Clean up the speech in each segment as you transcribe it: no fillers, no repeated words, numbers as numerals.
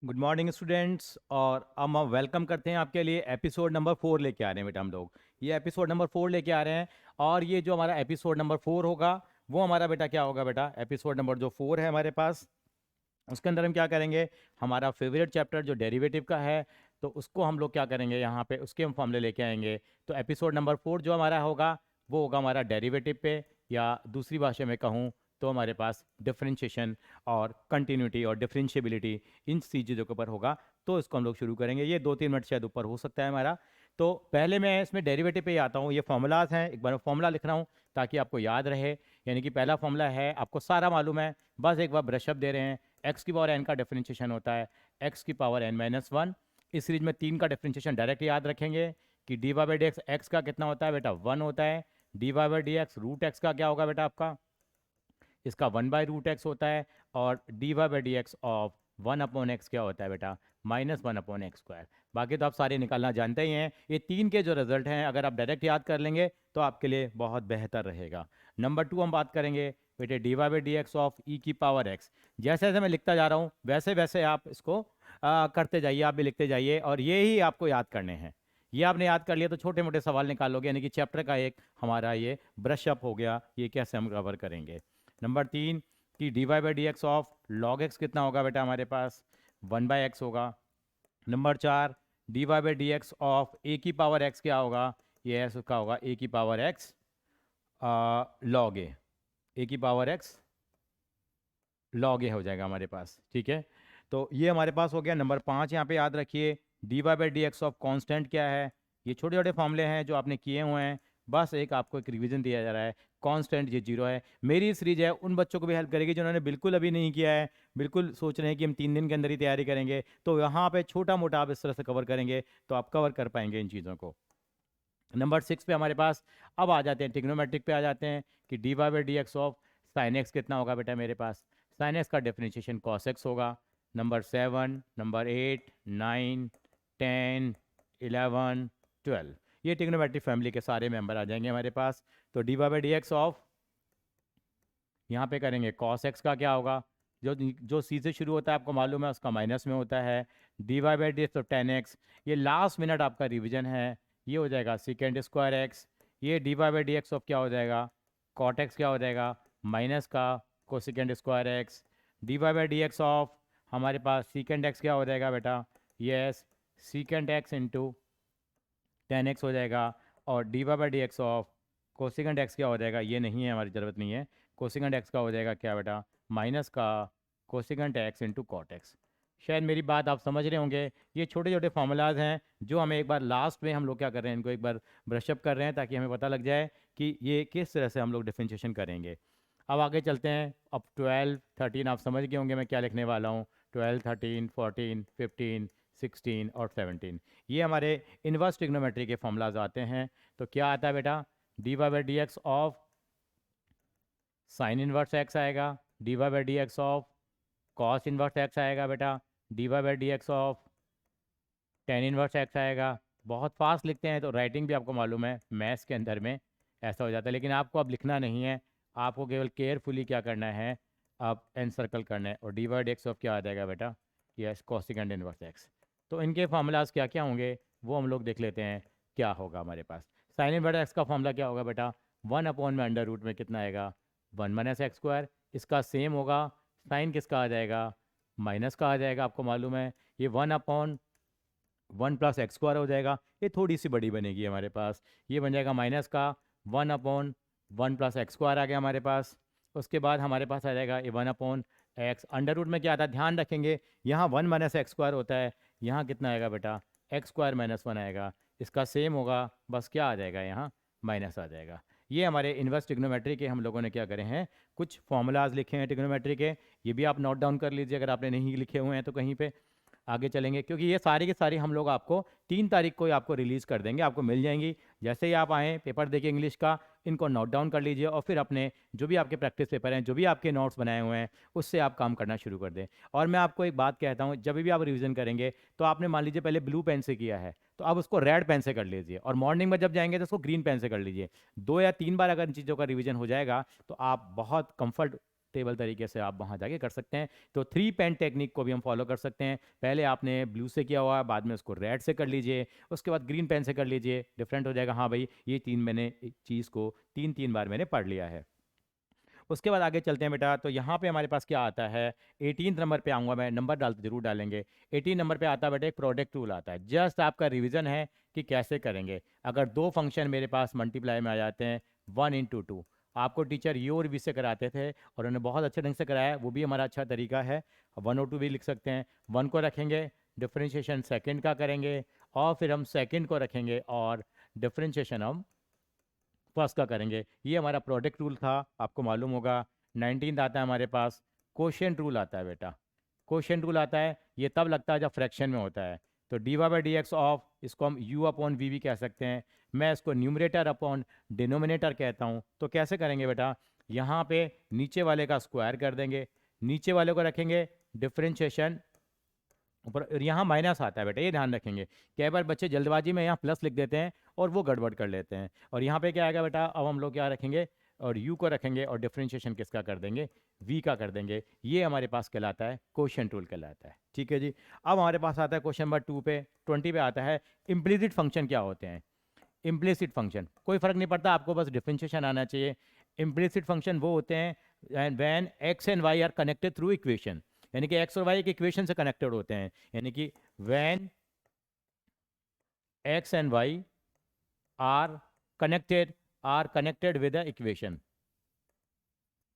Good morning students. और हम welcome करते हैं आपके लिए एपिसोड नंबर 4 लेके आ रहे हैं बेटा। हम लोग ये एपिसोड नंबर 4 लेके आ रहे हैं। और ये जो हमारा एपिसोड नंबर 4 होगा वो हमारा बेटा क्या होगा बेटा, एपिसोड नंबर जो 4 है हमारे पास, उसके अंदर हम क्या करेंगे, हमारा फेवरेट चैप्टर जो डेरिवेटिव का है, तो उसको हम लोग क्या करेंगे, यहाँ पे उसके हम फॉर्मूले लेके आएंगे। तो एपिसोड नंबर 4 जो हमारा होगा वो होगा हमारा डेरिवेटिव पे, या दूसरी भाषा में कहूँ तो हमारे पास डिफरेंशिएशन और कंटिन्यूटी और डिफरेंशिएबिलिटी, इन चीज़ों के ऊपर होगा। तो इसको हम लोग शुरू करेंगे। ये 2-3 मिनट शायद ऊपर हो सकता है हमारा। तो पहले मैं इसमें डेरिवेटिव पे ही आता हूँ। ये फॉर्मूलाज हैं, एक बार फॉर्मूला लिख रहा हूँ ताकि आपको याद रहे। यानी कि पहला फॉर्मूला है, आपको सारा मालूम है, बस एक बार ब्रशअप दे रहे हैं। एक्स की पावर एन का डिफरेंशिएशन होता है एक्स की पावर एन माइनस वन। इस सीरीज में 3 का डिफरेंशिएशन डायरेक्ट याद रखेंगे कि d y by d x x का कितना होता है बेटा, 1 होता है। D y by d x root x का क्या होगा बेटा आपका, इसका 1/√x होता है। और d y by d x of 1/x क्या होता है बेटा, -1/x²। बाकी तो आप सारे निकालना जानते ही हैं। ये 3 के जो रिजल्ट हैं अगर आप डायरेक्ट याद कर लेंगे तो आपके लिए बहुत बेहतर रहेगा। नंबर 2 हम बात करेंगे बेटे, d y by d x of e की पावर एक्स। जैसे जैसे मैं लिखता जा रहा हूँ वैसे वैसे आप इसको करते जाइए, आप भी लिखते जाइए, और ये ही आपको याद करने हैं। ये आपने याद कर लिया तो छोटे मोटे सवाल निकालोगे, यानी कि चैप्टर का एक हमारा ये ब्रशअप हो गया। ये कैसे हम कवर करेंगे। नंबर 3 कि d y by d x of log x कितना होगा बेटा हमारे पास, 1/x होगा। Number 4 d y by d x of a की पावर एक्स क्या होगा, ये है उसका होगा ए की पावर एक्स लॉग ए की पावर एक्स लॉग ए हो जाएगा हमारे पास। ठीक है, तो ये हमारे पास हो गया। नंबर 5 यहाँ पे याद रखिए, d y by d x of constant क्या है। ये छोटे छोटे फॉर्मूले हैं जो आपने किए हुए हैं, बस एक आपको एक रिवीजन दिया जा रहा है। कांस्टेंट ये 0 है। मेरी सीरीज है उन बच्चों को भी हेल्प करेगी जिन्होंने बिल्कुल अभी नहीं किया है, बिल्कुल सोच रहे हैं कि हम 3 दिन के अंदर ही तैयारी करेंगे। तो यहाँ पे छोटा मोटा आप इस तरह से कवर करेंगे तो आप कवर कर पाएंगे इन चीज़ों को। नंबर 6 पे हमारे पास अब आ जाते हैं, ट्रिग्नोमेट्रिक पे आ जाते हैं कि d y by d x of sine x कितना होगा बेटा मेरे पास, साइन एक्स का डिफरेंशिएशन कॉस एक्स होगा। नंबर 7, नंबर 8, 9, 10, 11, 12, ये ट्रिग्नोमेट्रिक फैमिली के सारे मेंबर आ जाएंगे हमारे पास। तो d y by d x of, यहाँ पे करेंगे कॉस एक्स का क्या होगा, जो जो सी से शुरू होता है आपको मालूम है उसका माइनस में होता है। D y by d x of 10x, ये लास्ट मिनट आपका रिवीजन है, ये हो जाएगा सेकेंड स्क्वायर एक्स। ये d y by d x of क्या हो जाएगा, कॉट एक्स क्या हो जाएगा, माइनस का cosecant square x. D y by d x of हमारे पास सीकेंड एक्स क्या हो जाएगा बेटा, यस सीकेंड एक्स इंटू 10x हो जाएगा। और d y by d x of cosecant x क्या हो जाएगा, ये नहीं है, हमारी ज़रूरत नहीं है। कोसिकेंड एक्स का हो जाएगा क्या बेटा, माइनस का cosecant x into cot x. शायद मेरी बात आप समझ रहे होंगे। ये छोटे छोटे फार्मूलाज हैं जो हमें एक बार लास्ट में हम लोग क्या कर रहे हैं, इनको एक बार ब्रशअप कर रहे हैं ताकि हमें पता लग जाए कि ये किस तरह से हम लोग डिफ्रेंशिएशन करेंगे। अब आगे चलते हैं। अब 12, 13 आप समझ गए होंगे मैं क्या लिखने वाला हूँ। 12, 13, 14, 15, 16 और 17, ये हमारे इनवर्स ट्रिग्नोमेट्री के फॉर्मूलाज आते हैं। तो क्या आता है बेटा, d y by d x of sine inverse x आएगा, d y by d x of cos inverse x आएगा बेटा, d y by d x of tan inverse x आएगा। बहुत फास्ट लिखते हैं तो राइटिंग भी आपको मालूम है मैथ्स के अंदर में ऐसा हो जाता है, लेकिन आपको अब लिखना नहीं है, आपको केवल केयरफुली क्या करना है, आप एन सर्कल करना है। और d y d x of क्या आ जाएगा बेटा, यस कोसिकेंड इनवर्स एक्स। तो इनके फार्मूलाज क्या क्या होंगे वो हम लोग देख लेते हैं क्या होगा हमारे पास। साइन इनवर्स एक्स का फार्मूला क्या होगा बेटा, 1 में अंडर रूट में कितना आएगा, 1 - x²। इसका सेम होगा, साइन किसका आ जाएगा, माइनस का आ जाएगा, आपको मालूम है। ये 1/1 + x² हो जाएगा। ये थोड़ी सी बड़ी बनेगी हमारे पास, ये बन जाएगा माइनस का 1/1 + x² आ गया हमारे पास। उसके बाद हमारे पास आ जाएगा ये 1/x। अंडर रूट में क्या आता है, ध्यान रखेंगे यहाँ 1 - x² होता है, यहाँ कितना आएगा बेटा, x² - 1 आएगा। इसका सेम होगा, बस क्या आ जाएगा यहाँ, माइनस आ जाएगा। ये हमारे इन्वर्स ट्रिग्नोमेट्री के हम लोगों ने क्या करे हैं, कुछ फॉर्मूलाज लिखे हैं ट्रिग्नोमेट्री के। ये भी आप नोट डाउन कर लीजिए अगर आपने नहीं लिखे हुए हैं तो कहीं पे। आगे चलेंगे क्योंकि ये सारी की सारी हम लोग आपको 3 तारीख को ही आपको रिलीज़ कर देंगे, आपको मिल जाएंगी। जैसे ही आप आएँ पेपर देखिए इंग्लिश का, इनको नोट डाउन कर लीजिए और फिर अपने जो भी आपके प्रैक्टिस पेपर हैं, जो भी आपके नोट्स बनाए हुए हैं, उससे आप काम करना शुरू कर दें। और मैं आपको एक बात कहता हूँ, जब भी आप रिवीजन करेंगे तो आपने मान लीजिए पहले ब्लू पेन से किया है तो अब उसको रेड पेन से कर लीजिए, और मॉर्निंग में जब जाएंगे तो उसको ग्रीन पेन से कर लीजिए। 2 या 3 बार अगर इन चीज़ों का रिवीजन हो जाएगा तो आप बहुत कंफर्ट टेबल तरीके से आप वहाँ जाके कर सकते हैं। तो 3 पेन टेक्निक को भी हम फॉलो कर सकते हैं। पहले आपने ब्लू से किया हुआ, बाद में उसको रेड से कर लीजिए, उसके बाद ग्रीन पेन से कर लीजिए, डिफरेंट हो जाएगा। हाँ भाई, ये 3 मैंने चीज़ को 3 बार मैंने पढ़ लिया है। उसके बाद आगे चलते हैं बेटा। तो यहाँ पे हमारे पास क्या आता है, 18 नंबर पे आऊँगा मैं, नंबर डालते जरूर डालेंगे। 18 नंबर पे आता है बेटा एक प्रोडक्ट रूल आता है। जस्ट आपका रिवीजन है कि कैसे करेंगे। अगर दो फंक्शन मेरे पास मल्टीप्लाई में आ जाते हैं, 1 into 2, आपको टीचर ये और भी से कराते थे और उन्होंने बहुत अच्छे ढंग से कराया, वो भी हमारा अच्छा तरीका है। 1 और 2 भी लिख सकते हैं। 1 को रखेंगे, डिफ्रेंशिएशन सेकेंड का करेंगे, और फिर हम सेकेंड को रखेंगे और डिफ्रेंशिएशन हम फर्स्ट का करेंगे। ये हमारा प्रोडक्ट रूल था, आपको मालूम होगा। 19 आता है हमारे पास कोशेंट रूल आता है बेटा। कोशेंट रूल आता है, ये तब लगता है जब फ्रैक्शन में होता है। तो d y by d x of, इसको हम यू अपॉन वी भी कह सकते हैं। मैं इसको न्यूमरेटर अपॉन डिनोमिनेटर कहता हूँ। तो कैसे करेंगे बेटा, यहाँ पे नीचे वाले का स्क्वायर कर देंगे, नीचे वाले को रखेंगे डिफ्रेंशिएशन ऊपर, और यहाँ माइनस आता है बेटा, ये ध्यान रखेंगे। कई बार बच्चे जल्दबाजी में यहाँ प्लस लिख देते हैं और वो गड़बड़ कर लेते हैं। और यहाँ पे क्या आएगा बेटा, अब हम लोग क्या रखेंगे, और u को रखेंगे और डिफरेंशिएशन किसका कर देंगे, v का कर देंगे। ये हमारे पास कहलाता है कोशेंट रूल कहलाता है। ठीक है जी। अब हमारे पास आता है क्वेश्चन नंबर 2 पे, 20 पे आता है इम्प्लिसिट फंक्शन क्या होते हैं। इम्प्लिसिट फंक्शन कोई फर्क नहीं पड़ता, आपको बस डिफरेंशिएशन आना चाहिए। इम्प्लिसिट फंक्शन वो होते हैं when x and y are connected through equation, यानी कि x और y एक इक्वेशन से कनेक्टेड होते हैं। यानी कि when x and y are connected with a equation,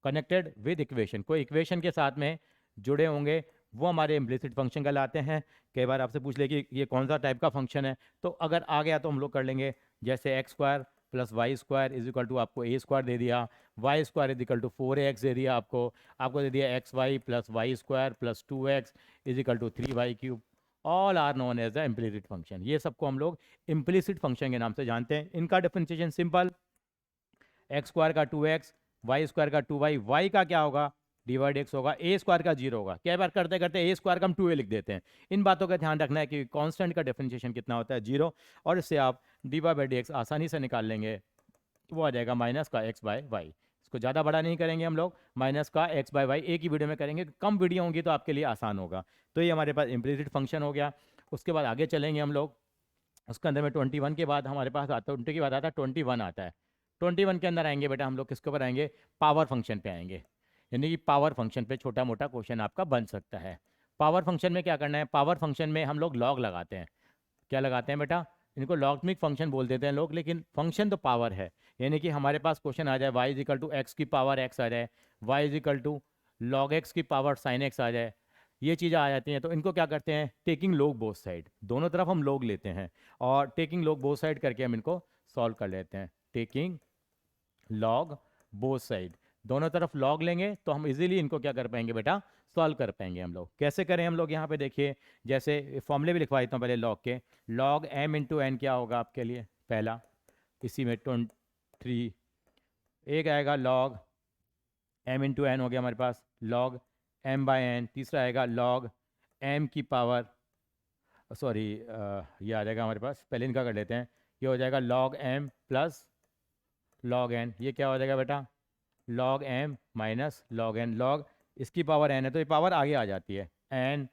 connected with equation, कोई इक्वेशन के साथ में जुड़े होंगे, वो हमारे इम्प्लिसिट फंक्शन कहलाते हैं। कई बार आपसे पूछ ले कि ये कौन सा टाइप का फंक्शन है, तो अगर आ गया तो हम लोग कर लेंगे। जैसे x square plus y square is equal to, आपको ए स्क्वायर दे दिया, y square is equal to 4ax दे दिया, आपको दे दिया x y plus y square plus 2x is equal to 3y cube. All are known as the implicit function. ये सबको हम लोग इम्प्लिसिट फंक्शन के नाम से जानते हैं। इनका डिफरेंशिएशन सिंपल, एक्स स्क्वायर का 2x, वाई स्क्वायर का 2y, वाई का क्या होगा, डिवाइड एक्स होगा, ए स्क्वायर का 0 होगा। कई बार करते करते ए स्क्वायर का हम 2a लिख देते हैं। इन बातों का ध्यान रखना है कि कांस्टेंट का डिफरेंशिएशन कितना होता है, 0, और इससे आप d y by d x आसानी से निकाल लेंगे। वो आ जाएगा माइनस का एक्स बाय वाई। इसको ज़्यादा बड़ा नहीं करेंगे हम लोग, माइनस का एक्स बाय वाई एक ही वीडियो में करेंगे, कम वीडियो होंगी तो आपके लिए आसान होगा। तो ये हमारे पास इम्प्लिसिट फंक्शन हो गया। उसके बाद आगे चलेंगे हम लोग। उसके अंदर में 21 के बाद हमारे पास आता है, 20 के बाद आता है 21 आता है। 21 के अंदर आएंगे बेटा हम लोग किसके ऊपर आएंगे, पावर फंक्शन पे आएंगे। यानी कि पावर फंक्शन पे छोटा मोटा क्वेश्चन आपका बन सकता है। पावर फंक्शन में क्या करना है, पावर फंक्शन में हम लोग लॉग लगाते हैं। क्या लगाते हैं बेटा, इनको लॉगरिथमिक फंक्शन बोल देते हैं लोग, लेकिन फंक्शन तो पावर है। यानी कि हमारे पास क्वेश्चन आ जाए y is equal to x की पावर x आ जाए, y is equal to log x की पावर साइन x आ जाए, ये चीज़ें आ जाती हैं। तो इनको क्या करते हैं, टेकिंग लॉग बोथ साइड, दोनों तरफ हम लॉग लेते हैं और टेकिंग लॉग बोथ साइड करके हम इनको सॉल्व कर लेते हैं। टेकिंग लॉग बोथ साइड, दोनों तरफ लॉग लेंगे तो हम इजीली इनको क्या कर पाएंगे बेटा, सॉल्व कर पाएंगे हम लोग। कैसे करें हम लोग, यहाँ पे देखिए, जैसे फॉर्मूले भी लिखवा देता हूँ पहले लॉग के। लॉग m इंटू एन क्या होगा आपके लिए, पहला इसी में 23, एक आएगा लॉग m इंटू एन हो गया हमारे पास, लॉग m बाय एन, तीसरा आएगा लॉग m की पावर, सॉरी ये आ जाएगा हमारे पास, पहले इनका कर लेते हैं, ये हो जाएगा log m plus log n। ये क्या हो जाएगा बेटा, log m minus log n। Log इसकी पावर n है तो ये पावर आगे आ जाती है, n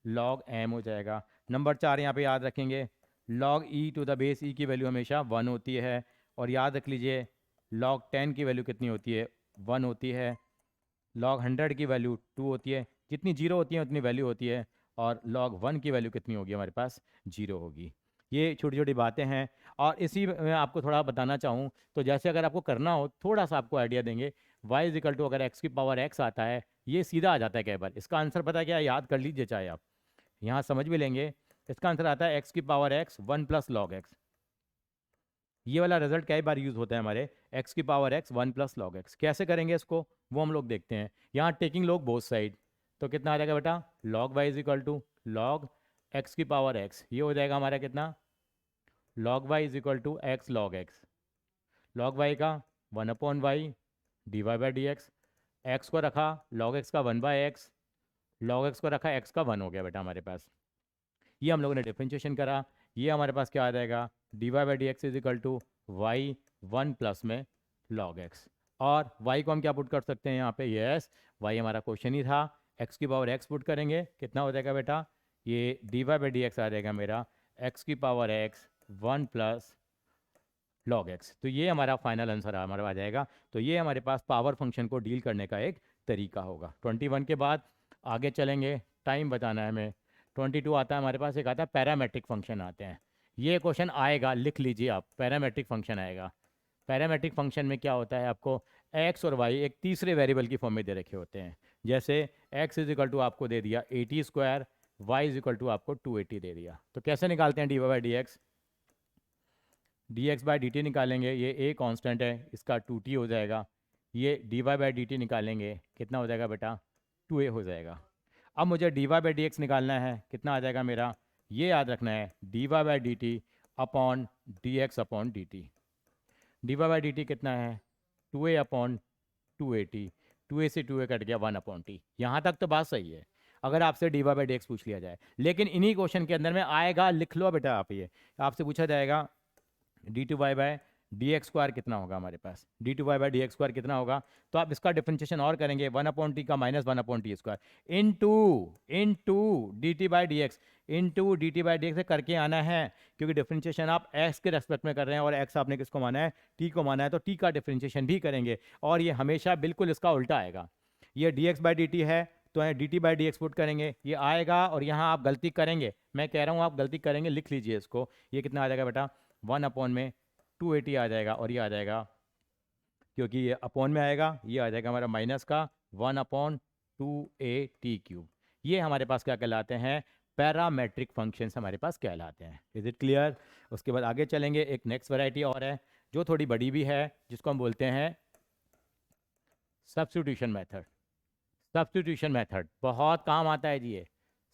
लॉग m हो जाएगा। नंबर 4 यहाँ पे याद रखेंगे, log e to the base e की वैल्यू हमेशा 1 होती है। और याद रख लीजिए लॉग 10 की वैल्यू कितनी होती है, 1 होती है। लॉग 100 की वैल्यू 2 होती है, जितनी जीरो होती है उतनी वैल्यू होती है। और लॉग 1 की वैल्यू कितनी होगी हमारे पास, 0 होगी। ये छोटी छोटी बातें हैं। और इसी में आपको थोड़ा बताना चाहूँ तो जैसे अगर आपको करना हो, थोड़ा सा आपको आइडिया देंगे, y इज इक्वल टू अगर x की पावर x आता है, ये सीधा आ जाता है कई बार। इसका आंसर पता है क्या, याद कर लीजिए चाहे आप यहाँ समझ भी लेंगे। इसका आंसर आता है x की power x 1 plus log x। ये वाला रिजल्ट कई बार यूज़ होता है हमारे, x की power x 1 plus log x। कैसे करेंगे इसको, वो हम लोग देखते हैं। यहाँ टेकिंग लॉग बोथ साइड, तो कितना आ जाएगा बेटा, log y is equal to log x की पावर x, ये हो जाएगा हमारा कितना, log y is equal to x log x. Log y का 1 upon y d y by d x, x को रखा लॉग एक्स का 1 बाय एक्स, लॉग एक्स को रखा एक्स का 1 हो गया बेटा हमारे पास। ये हम लोगों ने डिफरेंशिएशन करा, ये हमारे पास क्या आ जाएगा, d y by d x is equal to y 1 plus में लॉग एक्स। और y को हम क्या पुट कर सकते हैं यहाँ पे, यस y हमारा क्वेश्चन ही था, x की पावर x पुट करेंगे, कितना हो जाएगा बेटा, ये dy बाई डी एक्स आ जाएगा मेरा x की power x 1 plus log x। तो ये हमारा फाइनल आंसर हमारा आ जाएगा। तो ये हमारे पास पावर फंक्शन को डील करने का एक तरीका होगा। 21 के बाद आगे चलेंगे, टाइम बताना है हमें। 22 आता है हमारे पास, एक आता है पैरामेट्रिक फंक्शन आते हैं। ये क्वेश्चन आएगा, लिख लीजिए आप, पैरामेट्रिक फंक्शन आएगा। पैरामेट्रिक फंक्शन में क्या होता है, आपको x और y एक तीसरे वेरिएबल की फॉर्म में दे रखे होते हैं। जैसे x इज इक्वल टू आपको दे दिया 80 square, y is equal to आपको 280 दे दिया। तो कैसे निकालते हैं d y by d x, d x by d t निकालेंगे, ये a कांस्टेंट है, इसका 2t हो जाएगा। ये d y by d t निकालेंगे, कितना हो जाएगा बेटा, 2a हो जाएगा। अब मुझे d y by d x निकालना है, कितना आ जाएगा मेरा, ये याद रखना है, d y by d t upon d x upon d t. D y by d t कितना है, 2a अपॉन 280, 2a से 2a कट गया 1 अपॉन टी। यहाँ तक तो बात सही है अगर आपसे d y by d x पूछ लिया जाए। लेकिन इन्हीं क्वेश्चन के अंदर में आएगा, लिख लो बेटा आप, ये आपसे पूछा जाएगा d two y by d x square कितना होगा हमारे पास, d two y by d x square कितना होगा। तो आप इसका डिफरेंशिएशन और करेंगे, 1 अपॉन टी का minus 1 upon t square into d t by d x, into d t by d x से करके आना है, क्योंकि डिफरेंशिएशन आप एक्स के रेस्पेक्ट में कर रहे हैं और एक्स आपने किसको माना है, टी को माना है, तो टी का डिफरेंशिएशन भी करेंगे। और ये हमेशा बिल्कुल इसका उल्टा आएगा। ये D x by d T है तो D t by d x put करेंगे, ये आएगा, और यहाँ आप गलती करेंगे, मैं कह रहा हूँ आप गलती करेंगे, लिख लीजिए इसको। ये कितना आ जाएगा बेटा, 1 अपॉन में 280 आ जाएगा, और ये आ जाएगा, क्योंकि ये अपॉन में आएगा, ये आ जाएगा हमारा माइनस का 1 अपॉन 2a t³। ये हमारे पास क्या कहलाते हैं, पैरामेट्रिक फंक्शंस हमारे पास कहलाते हैं। Is it clear. उसके बाद आगे चलेंगे, एक नेक्स्ट वैरायटी और है जो थोड़ी बड़ी भी है, जिसको हम बोलते हैं सब्स्टिट्यूशन मेथड। सब्स्टिट्यूशन मेथड बहुत काम आता है जी। ये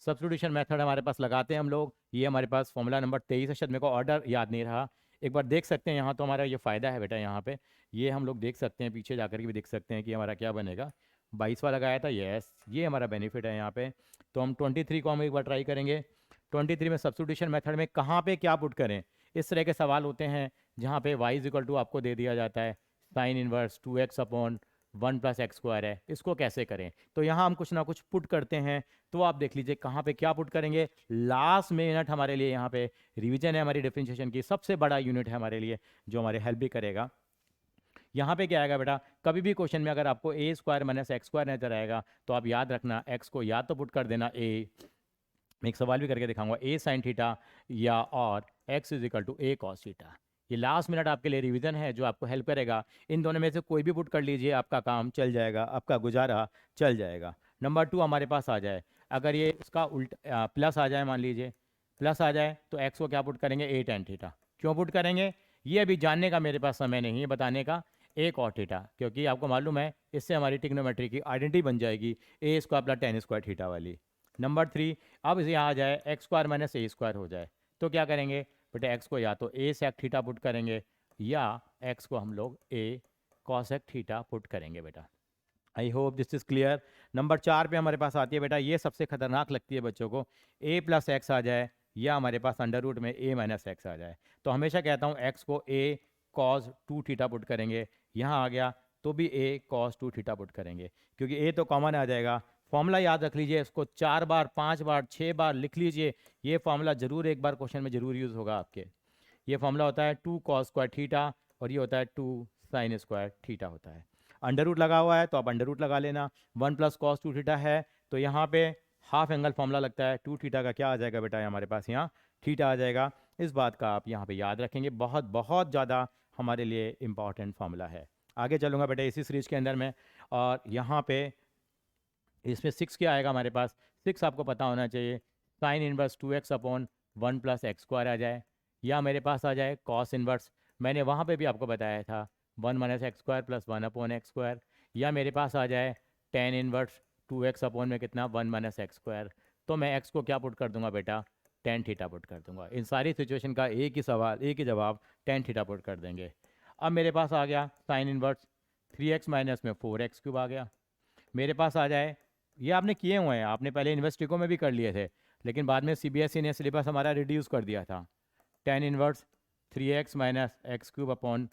सब्स्टिट्यूशन मेथड हमारे पास लगाते हैं हम लोग। ये हमारे पास फॉर्मूला नंबर 23 है, शायद मेरे को ऑर्डर याद नहीं रहा, एक बार देख सकते हैं यहाँ। तो हमारा ये फ़ायदा है बेटा, यहाँ पे ये हम लोग देख सकते हैं, पीछे जाकर के भी देख सकते हैं कि हमारा क्या बनेगा। 22वां लगाया था, यस, ये हमारा बेनिफिट है यहाँ पे। तो हम 23 को हम एक बार ट्राई करेंगे। 23 में सब्स्टिट्यूशन मेथड में कहाँ पे क्या पुट करें, इस तरह के सवाल होते हैं, जहाँ पे y इज इक्वल टू आपको दे दिया जाता है sign inverse 2x upon 1 plus x square है, इसको कैसे करें। तो यहाँ हम कुछ ना कुछ पुट करते हैं, तो आप देख लीजिए कहाँ पे क्या पुट करेंगे। लास्ट मिनट हमारे लिए यहाँ पे रिवीजन है हमारी डिफरेंशिएशन की, सबसे बड़ा यूनिट है हमारे लिए, जो हमारे हेल्प भी करेगा। यहाँ पे क्या आएगा बेटा, कभी भी क्वेश्चन में अगर आपको a square minus x square नजर आएगा, तो आप याद रखना एक्स को या तो पुट कर देना ए, मैं एक सवाल भी करके दिखाऊंगा, ए साइन थीटा, या और x is equal to a cos theta. ये लास्ट मिनट आपके लिए रिवीजन है जो आपको हेल्प करेगा। इन दोनों में से कोई भी पुट कर लीजिए, आपका काम चल जाएगा, आपका गुजारा चल जाएगा। नंबर 2 हमारे पास आ जाए, अगर ये इसका उल्टा प्लस आ जाए, मान लीजिए प्लस आ जाए, तो एक्स को क्या पुट करेंगे, ए टेन थीटा। क्यों पुट करेंगे, ये अभी जानने का मेरे पास समय नहीं है बताने का, ए कॉट थीटा, क्योंकि आपको मालूम है इससे हमारी ट्रिग्नोमेट्री की आइडेंटिटी बन जाएगी, a square plus tan square theta वाली। नंबर 3, अब इसे यहाँ आ जाए x square minus a square हो जाए, तो क्या करेंगे बेटा, एक्स को या तो ए सेक थीटा पुट करेंगे, या एक्स को हम लोग ए कॉसेक थीटा पुट करेंगे बेटा। I hope this is clear. Number 4 पे हमारे पास आती है बेटा, ये सबसे खतरनाक लगती है बच्चों को, ए प्लस एक्स आ जाए, या हमारे पास अंडर रूट में ए माइनस एक्स आ जाए। तो हमेशा कहता हूँ एक्स को ए कॉस 2 थीटा पुट करेंगे, यहाँ आ गया तो भी ए कॉस 2 थीटा पुट करेंगे, क्योंकि ए तो कॉमन आ जाएगा। फॉर्मूला याद रख लीजिए, इसको 4 बार 5 बार 6 बार लिख लीजिए, ये फॉर्मूला जरूर एक बार क्वेश्चन में जरूर यूज़ होगा आपके। ये फॉर्मूला होता है 2 कॉस स्क्वायर थीटा, और ये होता है 2 साइन स्क्वायर थीटा होता है। अंडर रूट लगा हुआ है तो आप अंडर रूट लगा लेना, 1 प्लस कॉस 2 थीटा है, तो यहाँ पे हाफ एंगल फॉर्मूला लगता है, 2 थीटा का क्या आ जाएगा बेटा, हमारे पास यहाँ थीटा आ जाएगा। इस बात का आप यहाँ पे याद रखेंगे, बहुत बहुत ज़्यादा हमारे लिए इंपॉर्टेंट फॉर्मूला है। आगे चलूँगा बेटा इसी सीरीज के अंदर में, और यहाँ पे इसमें 6 क्या आएगा हमारे पास, 6 आपको पता होना चाहिए, sine inverse 2x upon 1 plus x square आ जाए, या मेरे पास आ जाए कॉस इनवर्स, मैंने वहाँ पे भी आपको बताया था 1 minus x square plus 1 upon x square, या मेरे पास आ जाए टेन इनवर्स 2x अपॉन में कितना 1 माइनस एक्स स्क्वायर। तो मैं x को क्या पुट कर दूंगा बेटा, टेन थीटा पुट कर दूंगा। इन सारी सिचुएशन का एक ही सवाल, एक ही जवाब, टेन थीटा पुट कर देंगे। अब मेरे पास आ गया साइन इनवर्स 3x माइनस में 4x³ आ गया। मेरे पास आ जाए, ये आपने किए हुए हैं, आपने पहले इन्वेस्टिको में भी कर लिए थे, लेकिन बाद में CBSE ने सिलेबस हमारा रिड्यूस कर दिया था। Tan inverse 3x minus x³ upon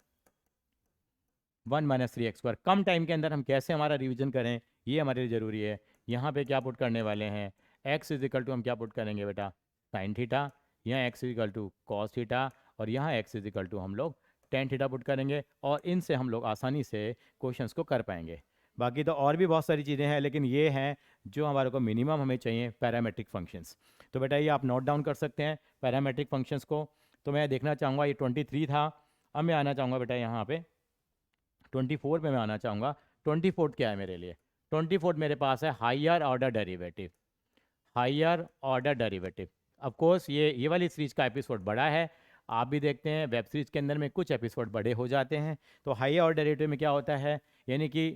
1 minus 3x²। कम टाइम के अंदर हम कैसे हमारा रिवीजन करें, ये हमारे लिए ज़रूरी है। यहाँ पे क्या पुट करने वाले हैं, x इज इक्वल टू हम क्या पुट करेंगे बेटा, साइन थीटा, यहाँ x is equal to cos theta, और यहाँ x इज इक्वल टू हम लोग टेन थीटा पुट करेंगे, और इनसे हम लोग आसानी से क्वेश्चंस को कर पाएंगे। बाकी तो और भी बहुत सारी चीज़ें हैं, लेकिन ये हैं जो हमारे को मिनिमम हमें चाहिए पैरामेट्रिक फंक्शंस। तो बेटा ये आप नोट डाउन कर सकते हैं पैरामेट्रिक फंक्शंस को। तो मैं देखना चाहूँगा, ये 23 था, अब मैं आना चाहूँगा बेटा यहाँ पे 24 पे मैं आना चाहूँगा। 24 क्या है मेरे लिए, 24 मेरे पास है higher order derivative. Higher order derivative, of course ये वाली सीरीज का एपिसोड बड़ा है, आप भी देखते हैं वेब सीरीज के अंदर में कुछ एपिसोड बड़े हो जाते हैं। तो हायर ऑर्डर डेरिवेटिव में क्या होता है, यानी कि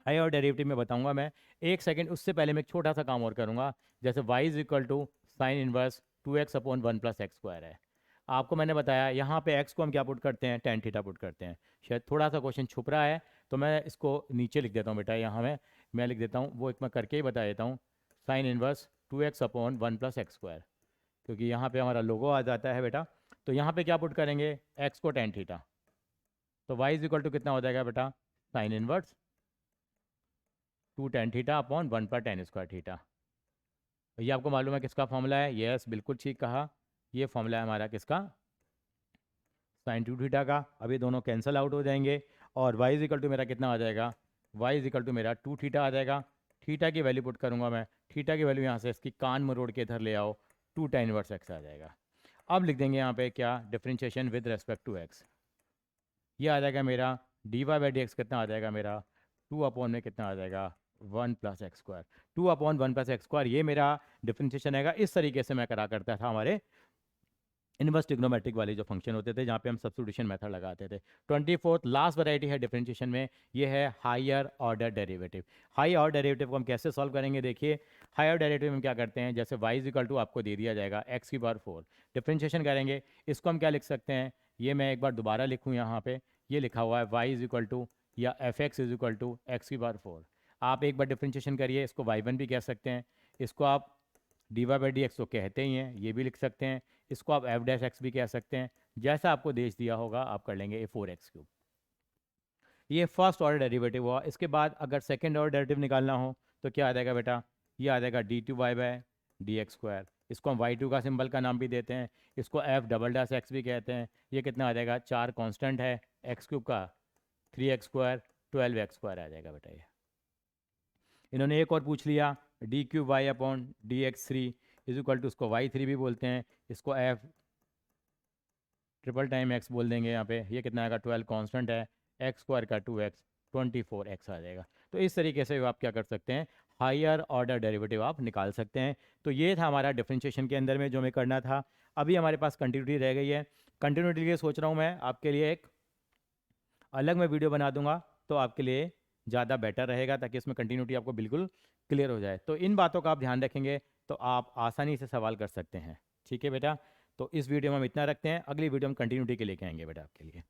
हायर ऑर्डर डेरिवेटिव में बताऊंगा मैं। एक सेकंड उससे पहले मैं एक छोटा सा काम और करूंगा। जैसे y is equal to sine inverse 2x upon 1 plus x square है। आपको मैंने बताया यहाँ पे x को हम क्या पुट करते हैं, टेन थीटा पुट करते हैं। शायद थोड़ा सा क्वेश्चन छुप रहा है, तो मैं इसको नीचे लिख देता हूँ बेटा, यहाँ मैं लिख देता हूँ, वो एक मैं करके ही बता देता हूँ। Sign inverse 2x upon 1 plus x square, क्योंकि यहाँ पे हमारा लोगो आ जाता है बेटा। तो यहाँ पे क्या पुट करेंगे, x को टेन थीटा, तो y इज इक्वल टू कितना हो जाएगा बेटा, sine inverse 2 tan theta upon 1 पर टेन स्क्वायर थीटा। ये आपको मालूम है किसका फॉर्मूला है, यस बिल्कुल ठीक कहा, ये फॉर्मूला है हमारा किसका, साइन 2 थीटा का। अभी दोनों कैंसिल आउट हो जाएंगे, और y इज इक्वल टू मेरा कितना आ जाएगा, y इज इक्वल टू मेरा 2 थीटा आ जाएगा। थीटा की वैल्यू पुट करूंगा मैं, थीटा की वैल्यू यहाँ से इसकी कान मरोड़ के इधर ले आओ, 2 tan इनवर्स x आ जाएगा। अब लिख देंगे यहाँ पे क्या, differentiation with respect to x। ये आ जाएगा मेरा dy बाई डी एक्स कितना आ जाएगा मेरा, 2 अपॉन में कितना आ जाएगा, 1 plus x square. 2 upon 1 plus x square, ये मेरा डिफरेंशिएशन आएगा। इस तरीके से मैं करा करता था हमारे इनवर्स ट्रिग्नोमेट्रिक वाले जो फंक्शन होते थे, जहाँ पे हम सब्स्टिट्यूशन मेथड लगाते थे। 24th लास्ट वैरायटी है डिफरेंशिएशन में, ये है higher order derivative. High order derivative को हम कैसे सॉल्व करेंगे, देखिए हायर डेरिवेटिव में क्या करते हैं, जैसे y इज इक्वल टू आपको दे दिया जाएगा x की पावर 4, डिफरेंशिएशन करेंगे, इसको हम क्या लिख सकते हैं, ये मैं एक बार दोबारा लिखूँ, यहाँ पे ये लिखा हुआ है y इज इक्वल टू या f x is equal to x की पावर 4। आप एक बार डिफरेंशिएशन करिए, इसको y1 भी कह सकते हैं, इसको आप d y by d x तो कहते ही हैं, ये भी लिख सकते हैं, इसको आप एफ डैश एक्स भी कह सकते हैं। जैसा आपको देश दिया होगा आप कर लेंगे, ए 4x3। ये फर्स्ट ऑर्डर डेरिवेटिव हुआ। इसके बाद अगर सेकेंड ऑर्डर डेरिवेटिव निकालना हो तो क्या आ जाएगा बेटा, ये आ जाएगा d two y by d x square, इसको हम y2 का सिंबल का नाम भी देते हैं, इसको एफ डबल डैश एक्स भी कहते हैं। ये कितना आ जाएगा, 4 कॉन्स्टेंट है एक्स क्यूब का, 3x स्क्वायर 12x स्क्वायर आ जाएगा बेटा। ये इन्होंने एक और पूछ लिया, d cube y upon d x three is equal to, उसको y3 भी बोलते हैं, इसको एफ ट्रिपल टाइम एक्स बोल देंगे यहाँ पे। ये कितना आएगा, 12 कांस्टेंट है, एक्स स्क्वायर का 2x 24x आ जाएगा। तो इस तरीके से आप क्या कर सकते हैं, हायर ऑर्डर डेरिवेटिव आप निकाल सकते हैं। तो ये था हमारा डिफरेंशिएशन के अंदर में जो हमें करना था। अभी हमारे पास कंटिन्यूटी रह गई है। कंटिन्यूटी के लिए सोच रहा हूँ मैं आपके लिए एक अलग मैं वीडियो बना दूंगा, तो आपके लिए ज़्यादा बेटर रहेगा, ताकि इसमें कंटिन्यूटी आपको बिल्कुल क्लियर हो जाए। तो इन बातों का आप ध्यान रखेंगे तो आप आसानी से सवाल कर सकते हैं। ठीक है बेटा, तो इस वीडियो में हम इतना रखते हैं, अगली वीडियो में कंटिन्यूटी के लेके आएंगे बेटा आपके लिए।